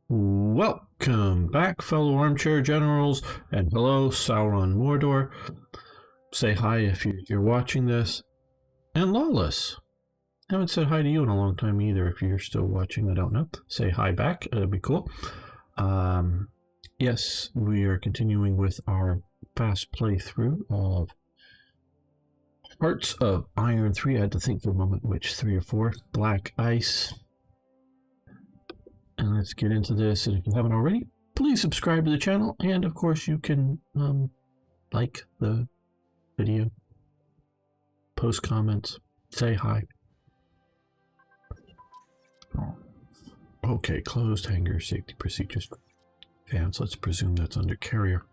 Welcome back, fellow armchair generals, and hello, Sauron Mordor. Say hi if you're watching this. And Lawless. Haven't said hi to you in a long time either. If you're still watching, I don't know. Say hi back. It'd be cool. Yes, we are continuing with our fast playthrough of Hearts of Iron 3. I had to think for a moment which 3 or 4. Black Ice. And let's get into this. And if you haven't already, please subscribe to the channel. And of course, you can like the video, post comments, say hi. Okay, closed hangar, safety procedures. Fans, let's presume that's under carrier.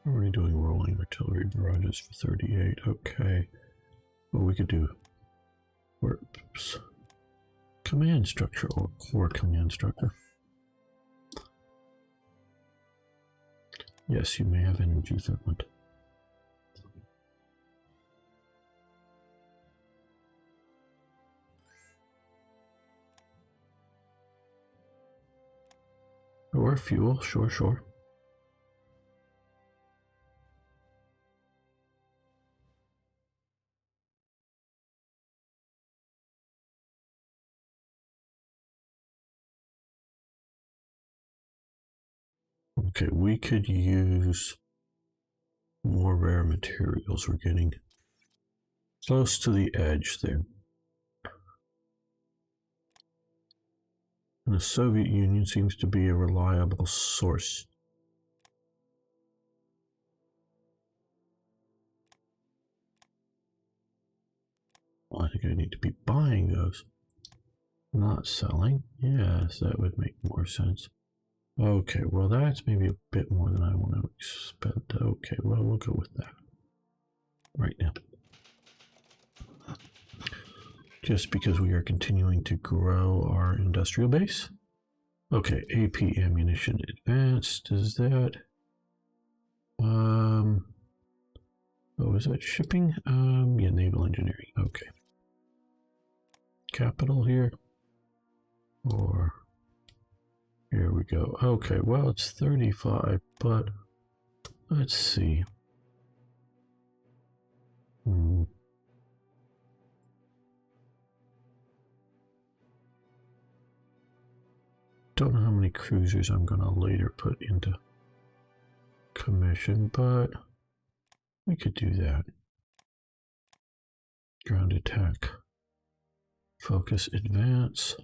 Already doing rolling artillery barrages for 38. Okay. Well, we could do Whoops. Command structure or core command structure. Yes, you may have energy fitment. Or fuel, sure. Okay, we could use more rare materials. We're getting close to the edge there. And the Soviet Union seems to be a reliable source. Well, I think I need to be buying those, not selling. Yes, that would make more sense. Okay, well, that's maybe a bit more than I want to expect. Okay, well, we'll go with that right now. Just because we are continuing to grow our industrial base. Okay, AP ammunition advanced. Is that oh, is that shipping? Yeah, naval engineering. Okay. Capital here. Or here we go. Okay, well, it's 35, but let's see. Don't know how many cruisers I'm going to later put into commission, but we could do that. Ground attack. Focus advance.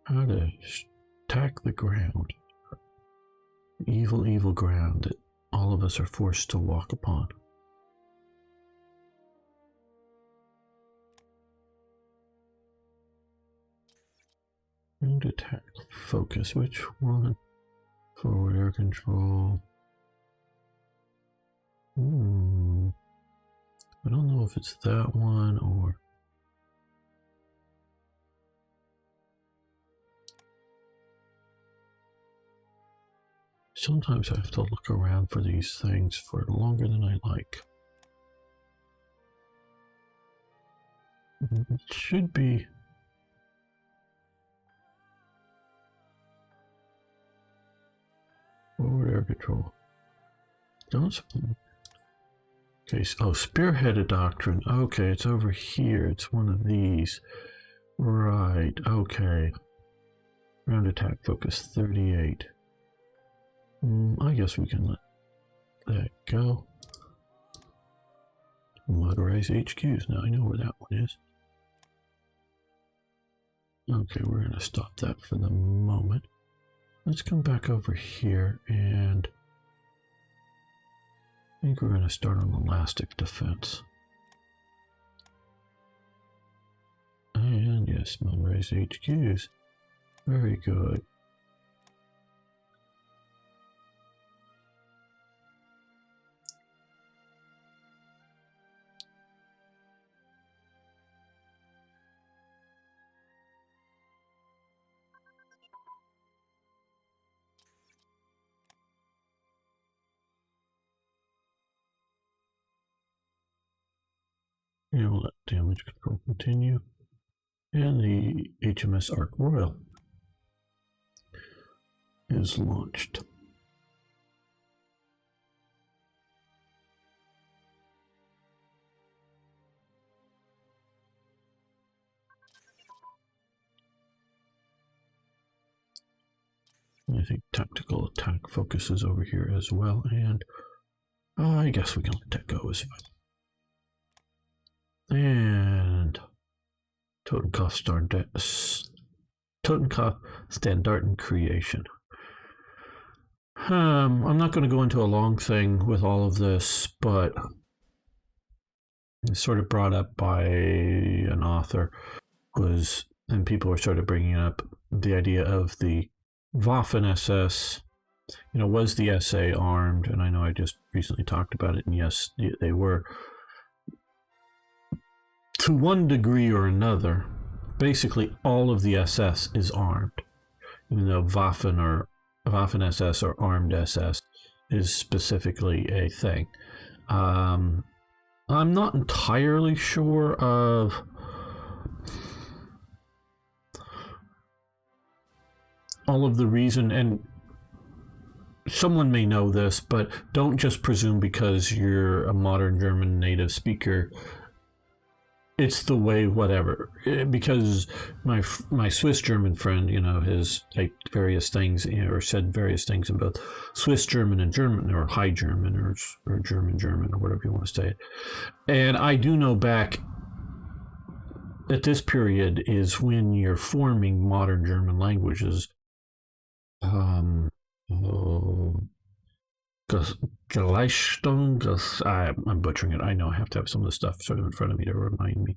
How to attack the ground. Evil ground that all of us are forced to walk upon. Ground attack. Focus. Which one? Forward air control. I don't know if it's that one or... Sometimes I have to look around for these things for longer than I like. It should be... Forward air control. Don't... Okay, so, spearheaded doctrine. Okay, it's over here. It's one of these. Right, okay. Ground attack focus 38. I guess we can let that go. Motorized HQs. Now I know where that one is. Okay, we're going to stop that for the moment. Let's come back over here, and I think we're going to start on elastic defense. And yes, motorized HQs. Very good. And we'll let damage control continue. And the HMS Ark Royal is launched. I think tactical attack focuses over here as well, and I guess we can let that go as well. And Totenkopf Standarten creation. I'm not going to go into a long thing with all of this, but it's sort of brought up by an author, and people were sort of bringing up the idea of the Waffen SS. Was the SA armed? And I know I just recently talked about it, and yes, they were. To one degree or another, basically all of the SS is armed. Even though Waffen SS or armed SS is specifically a thing. I'm not entirely sure of all of the reason, and someone may know this, but don't just presume because you're a modern German native speaker it's the way whatever. Because my Swiss German friend, has typed various things or said various things in both Swiss German and German, or High German, or German or whatever you want to say it. And I do know back at this period is when you're forming modern German languages. Gleichung, I'm butchering it. I know I have to have some of the stuff sort of in front of me to remind me.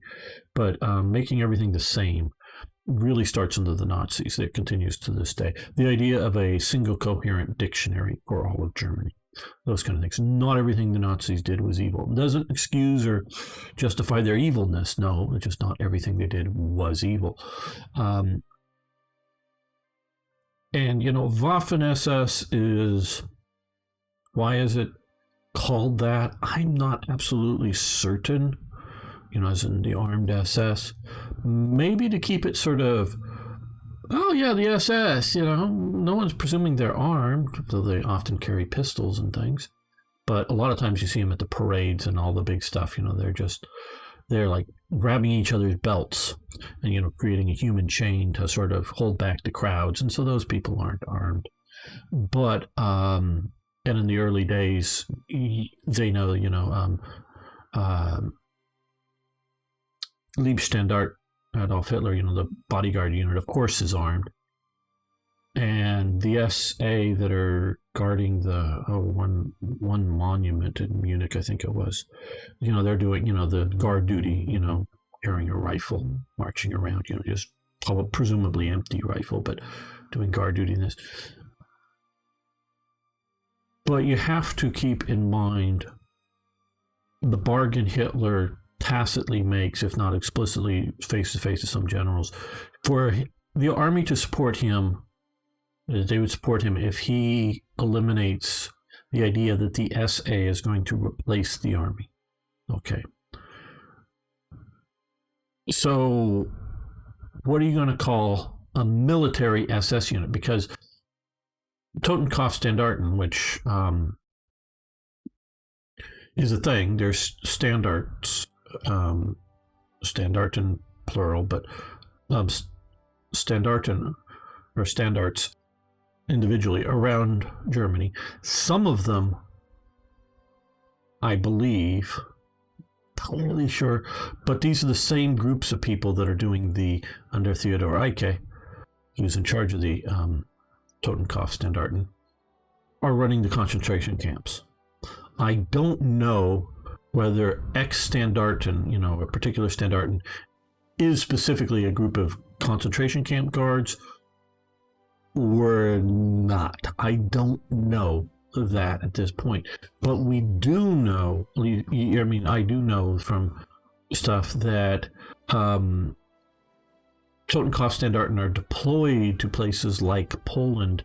But making everything the same really starts under the Nazis. It continues to this day. The idea of a single coherent dictionary for all of Germany. Those kind of things. Not everything the Nazis did was evil. It doesn't excuse or justify their evilness. No, it's just not everything they did was evil. And, Waffen SS is... Why is it called that? I'm not absolutely certain, as in the armed SS. Maybe to keep it sort of, oh yeah, the SS, no one's presuming they're armed, though they often carry pistols and things. But a lot of times you see them at the parades and all the big stuff, they're like grabbing each other's belts and, creating a human chain to sort of hold back the crowds. And so those people aren't armed. But, and in the early days, they know, Leibstandart, Adolf Hitler, the bodyguard unit, of course, is armed. And the SA that are guarding the one monument in Munich, I think it was, they're doing, the guard duty, carrying a rifle, marching around, just presumably empty rifle, but doing guard duty in this. But you have to keep in mind the bargain Hitler tacitly makes, if not explicitly face-to-face to some generals, for the army to support him. They would support him if he eliminates the idea that the SA is going to replace the army. Okay. So what are you going to call a military SS unit? Because Totenkopf Standarten, which is a thing. There's standards, Standarten plural, but Standarten or standards individually around Germany. Some of them, I believe, not really sure, but these are the same groups of people that are doing the under Theodor Eicke, who's in charge of the Totenkopf Standarten, are running the concentration camps. I don't know whether Standarten, a particular Standarten, is specifically a group of concentration camp guards or not. I don't know that at this point. But we do know, I do know from stuff that Totenkopf Standarten are deployed to places like Poland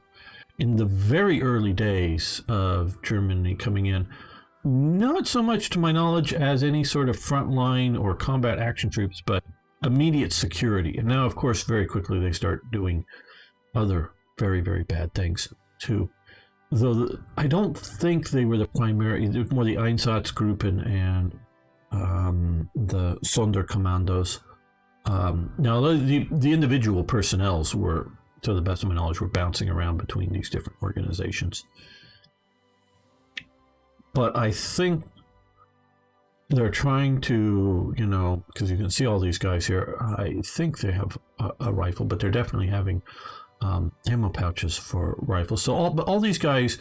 in the very early days of Germany coming in. Not so much to my knowledge as any sort of frontline or combat action troops, but immediate security. And now, of course, very quickly they start doing other very, very bad things too. Though I don't think they were the primary, it was more the Einsatzgruppen and the Sonderkommandos. Now, the individual personnels were, to the best of my knowledge, were bouncing around between these different organizations. But I think they're trying to, you know, because you can see all these guys here, I think they have a rifle, but they're definitely having ammo pouches for rifles. So all these guys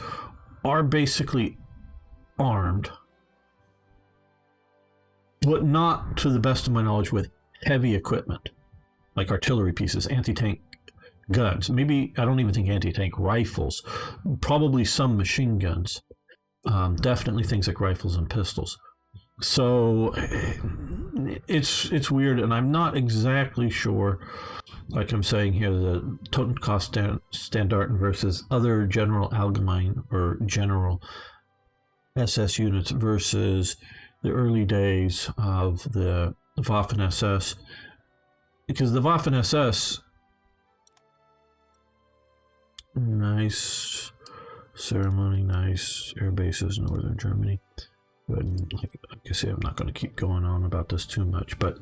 are basically armed, but not, to the best of my knowledge, with heavy equipment, like artillery pieces, anti-tank guns. Maybe, I don't even think anti-tank rifles, probably some machine guns. Definitely things like rifles and pistols. So it's weird, and I'm not exactly sure, like I'm saying here, the Totenkost-Standarten versus other General Allgemein or General SS units versus the early days of the Waffen-SS. Because the Waffen-SS, nice ceremony, nice air bases in northern Germany. But like I say, I'm not going to keep going on about this too much, but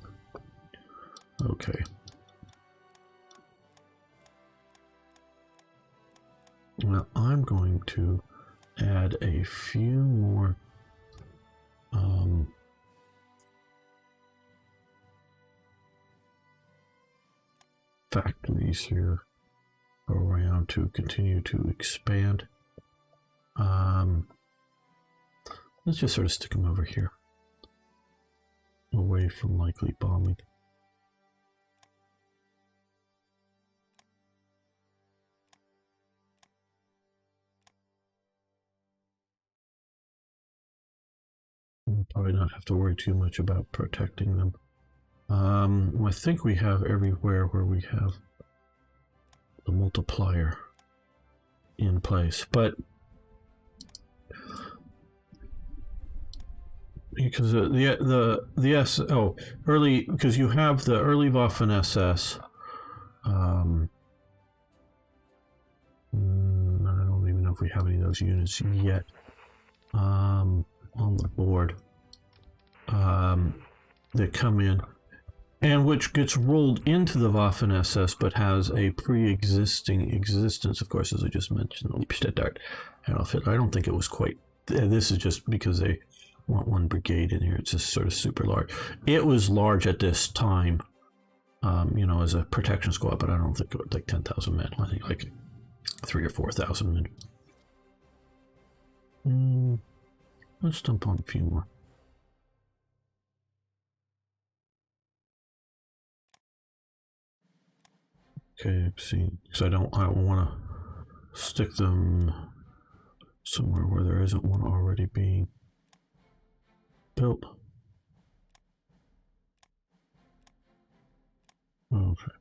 okay. Well, I'm going to add a few more factories here around to continue to expand. Let's just sort of stick them over here, away from likely bombing. We'll probably not have to worry too much about protecting them. I think we have everywhere where we have the multiplier in place, but because early, because you have the early Waffen SS. I don't even know if we have any of those units yet on the board. That come in, and which gets rolled into the Waffen SS, but has a pre-existing existence, of course, as I just mentioned, Liebstedtart outfit. I don't think it was quite. This is just because they want one brigade in here. It's just sort of super large. It was large at this time, you know, as a protection squad, but I don't think it was like 10,000 men. I think like 3,000 or 4,000 men. Let's dump on a few more. Okay, see, because I don't want to stick them somewhere where there isn't one already being built. Okay.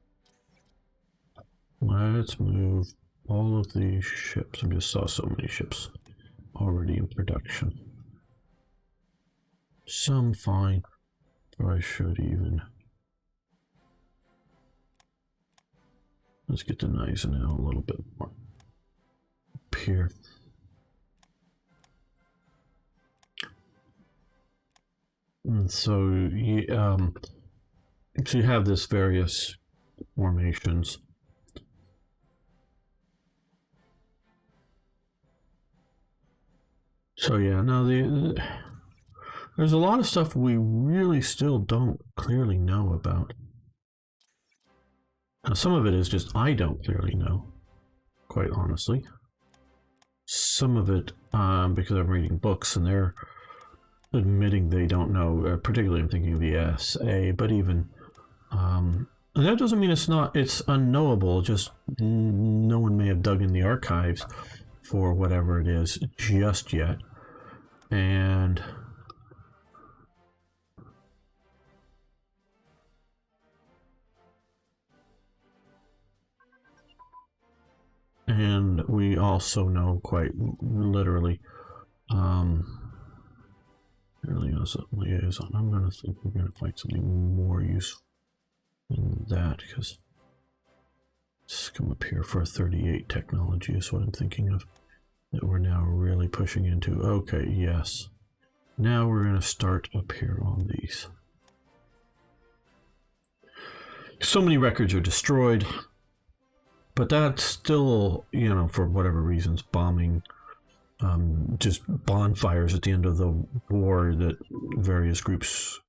Let's move all of these ships. I just saw so many ships already in production. Some fine, or I should even. Let's get to Gneisenau a little bit more up here. And so you have this various formations. So yeah, now there's a lot of stuff we really still don't clearly know about. Now, some of it is just I don't clearly know, quite honestly. Some of it because I'm reading books and they're admitting they don't know, particularly I'm thinking of the SA, but even that doesn't mean it's unknowable, just no one may have dug in the archives for whatever it is just yet. And we also know quite literally Really as a liaison. I'm gonna think we're gonna find something more useful than that, because let's come up here for a 38 technology is what I'm thinking of. That we're now really pushing into. Okay, yes. Now we're gonna start up here on these. So many records are destroyed, but that's still, you know, for whatever reasons, bombing, just bonfires at the end of the war that various groups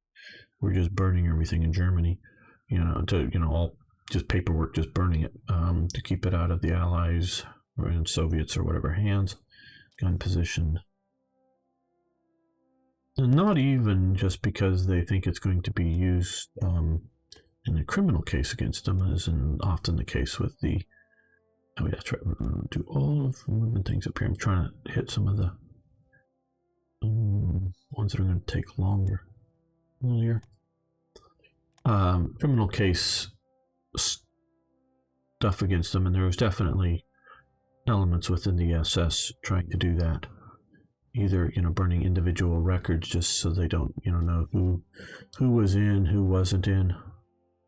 were just burning everything in Germany, you know, all just paperwork, just burning it to keep it out of the Allies and Soviets or whatever hands, gun position. And not even just because they think it's going to be used in a criminal case against them, as in often the case with the. Oh, yeah, that's right. We're going to do all of the moving things up here. I'm trying to hit some of the ones that are going to take longer. Earlier. Criminal case stuff against them, and there was definitely elements within the SS trying to do that. Either, you know, burning individual records just so they don't, you know who was in, who wasn't in,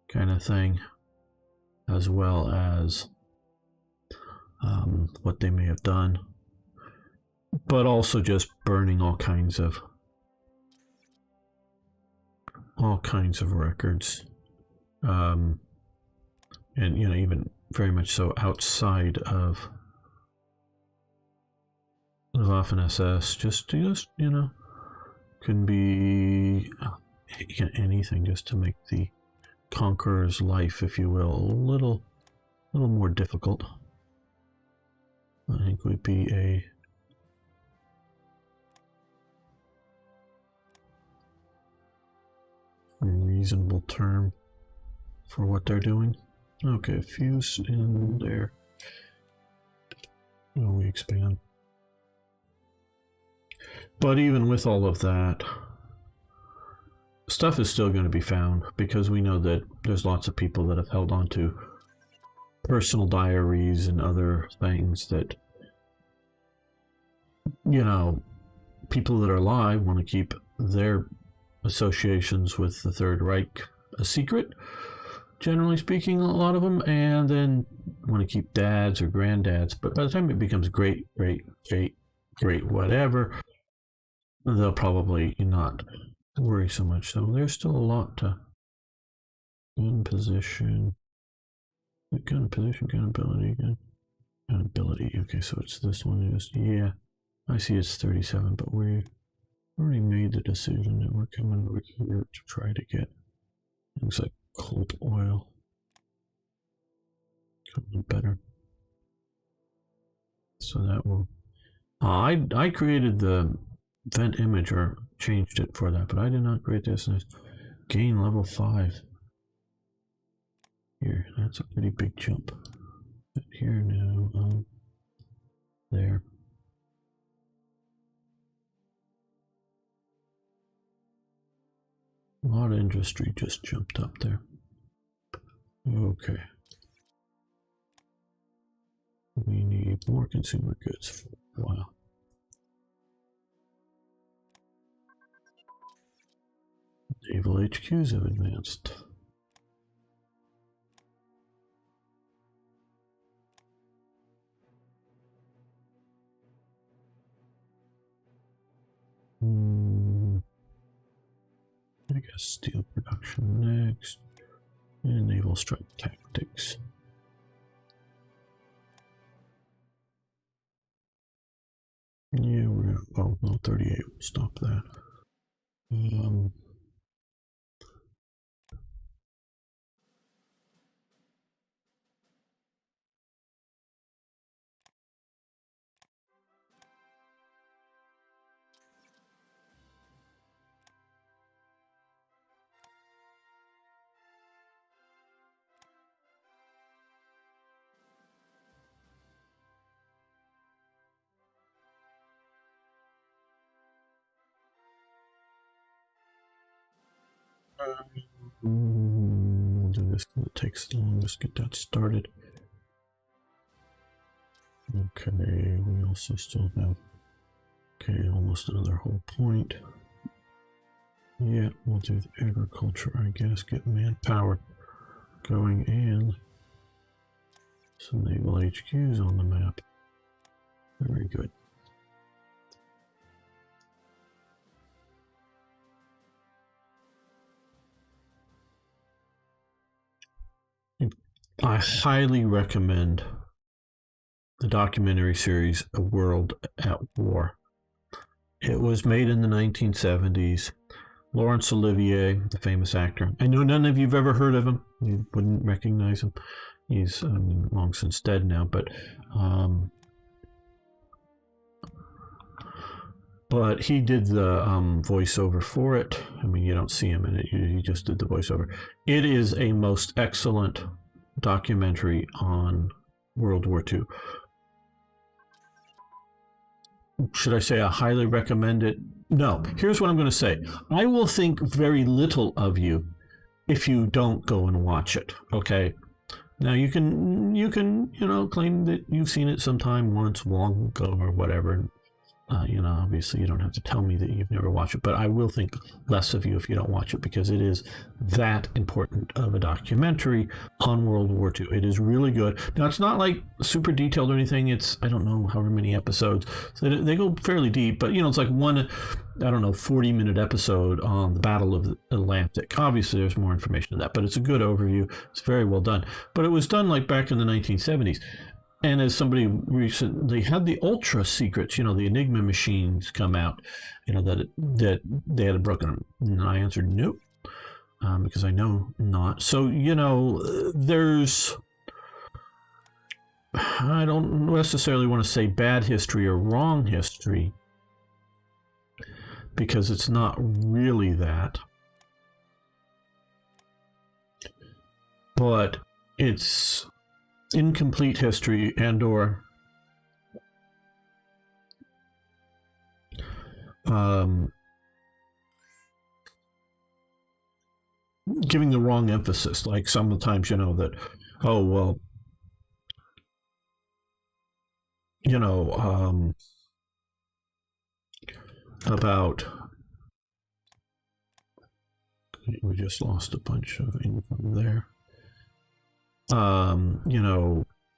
kind of thing, as well as what they may have done, but also just burning all kinds of records, and, you know, even very much so outside of Waffen-SS, just you know, can be anything just to make the conqueror's life, if you will, a little more difficult. I think would be a reasonable term for what they're doing. Okay, fuse in there. Oh, we expand. But even with all of that, stuff is still going to be found, because we know that there's lots of people that have held on to personal diaries and other things that, you know, people that are alive want to keep their associations with the Third Reich a secret, generally speaking, a lot of them, and then want to keep dads or granddads. But by the time it becomes great whatever, they'll probably not worry so much. So there's still a lot to gun position, gun position, gun ability, gun ability. Okay, so it's this one. Yeah, I see it's 37, but we already made the decision that we're coming over here to try to get things like cold oil coming better. So that will. I created the vent image, or changed it for that, but I did not create this. Gain level 5. Here, that's a pretty big jump. But here now, there. A lot of industry just jumped up there. Okay. We need more consumer goods for a while. Naval HQs have advanced. I guess steel production next, and naval strike tactics. Yeah, we're oh no, 38. We'll stop that. We'll do this because it takes the longest to get that started. Okay, we also still have, okay, almost another whole point. Yeah, we'll do the agriculture, I guess. Get manpower going and some naval HQs on the map. Very good. I highly recommend the documentary series A World at War. It was made in the 1970s. Laurence Olivier, the famous actor. I know none of you've ever heard of him. You wouldn't recognize him. He's long since dead now, but he did the voiceover for it. I mean, you don't see him in it. He just did the voiceover. It is a most excellent documentary on World War II. Should I say I highly recommend it? No. Here's what I'm going to say. I will think very little of you if you don't go and watch it. Okay. Now you can claim that you've seen it sometime once long ago or whatever. Obviously you don't have to tell me that you've never watched it, but I will think less of you if you don't watch it, because it is that important of a documentary on World War II. It is really good. Now, it's not like super detailed or anything. It's, I don't know, however many episodes. So they go fairly deep, but, it's like one, 40-minute episode on the Battle of the Atlantic. Obviously, there's more information than that, but it's a good overview. It's very well done. But it was done like back in the 1970s. And as somebody recently had the ultra secrets, the Enigma machines come out, that they had broken. And I answered nope, because I know not. So, there's, I don't necessarily want to say bad history or wrong history, because it's not really that. But it's incomplete history and or giving the wrong emphasis. Like sometimes, that, oh, well, about, we just lost a bunch of income there.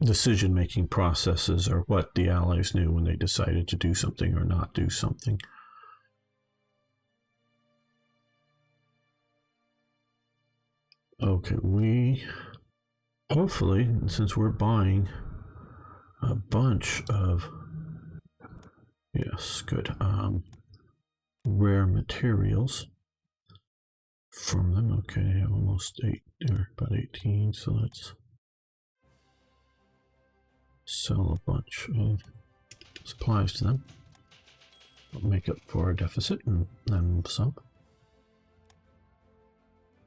Decision-making processes, or what the Allies knew when they decided to do something or not do something. Okay, we hopefully, since we're buying a bunch of, yes, good, rare materials from them. Okay, almost 8 or about 18, so let's sell a bunch of supplies to them. Make up for a deficit and then some.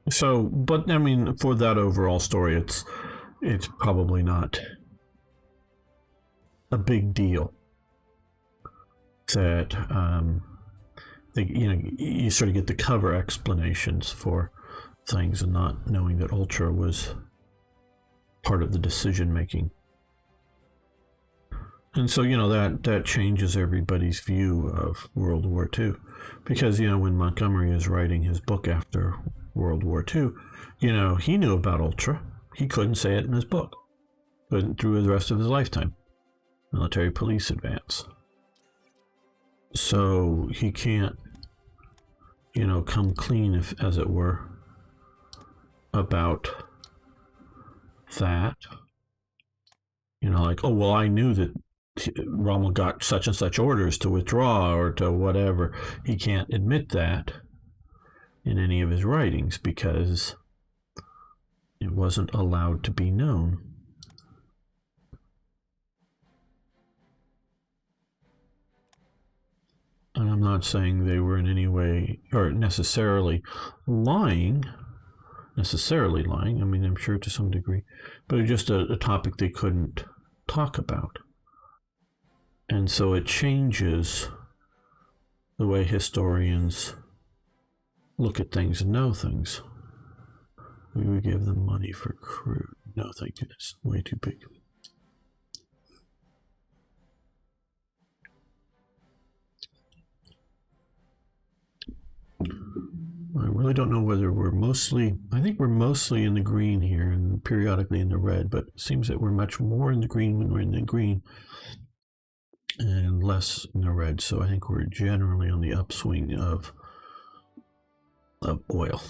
So, but I mean, for that overall story, it's probably not a big deal that you sort of get the cover explanations for things and not knowing that Ultra was part of the decision making. And so, that changes everybody's view of World War II. Because, when Montgomery is writing his book after World War II, he knew about Ultra. He couldn't say it in his book. But through the rest of his lifetime. Military police advance. So he can't, come clean, if, as it were, about that. Like, oh, well, I knew that Rommel got such and such orders to withdraw or to whatever. He can't admit that in any of his writings because it wasn't allowed to be known. And I'm not saying they were in any way or necessarily lying. I mean, I'm sure to some degree, but it's just a topic they couldn't talk about. And so it changes the way historians look at things and know things. We would give them money for crude. No, thank you. That's way too big. I really don't know whether we're mostly, I think we're mostly in the green here and periodically in the red, but it seems that we're much more in the green when we're in the green and less in the red. So I think we're generally on the upswing of oil.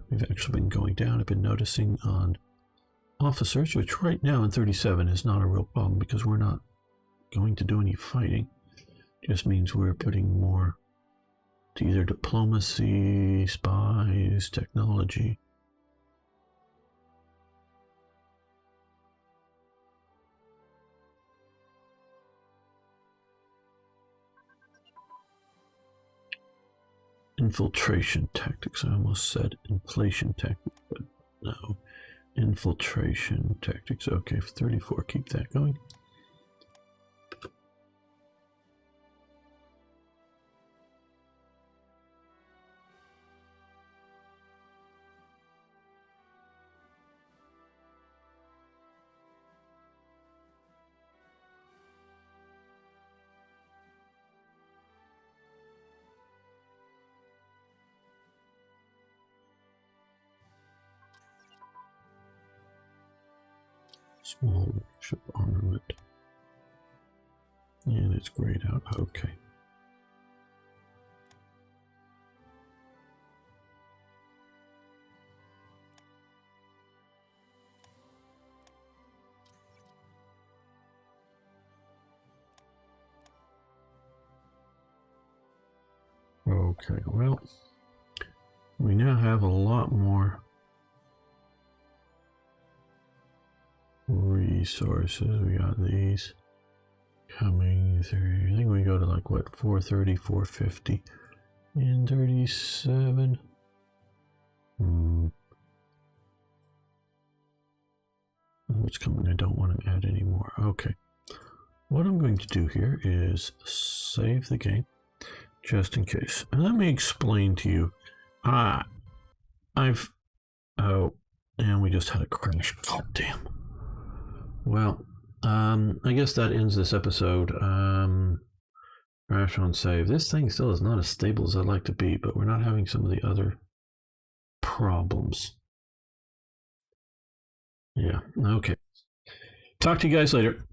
We've actually been going down. I've been noticing on officers, which right now in 37 is not a real problem because we're not going to do any fighting. It just means we're putting more to either diplomacy, spies, technology. Infiltration tactics. I almost said inflation tactics, but no. Infiltration tactics. Okay, for 34, keep that going. Small ship armament. And it's grayed out. Okay. Okay, well, we now have a lot more resources. We got these coming through. I think we go to like what, 430, 450 in 37. What's coming? I don't want to add any more. Okay. What I'm going to do here is save the game just in case. And let me explain to you. And we just had a crash. Oh, damn. Well, I guess that ends this episode. Crash on save. This thing still is not as stable as I'd like to be, but we're not having some of the other problems. Yeah, okay. Talk to you guys later.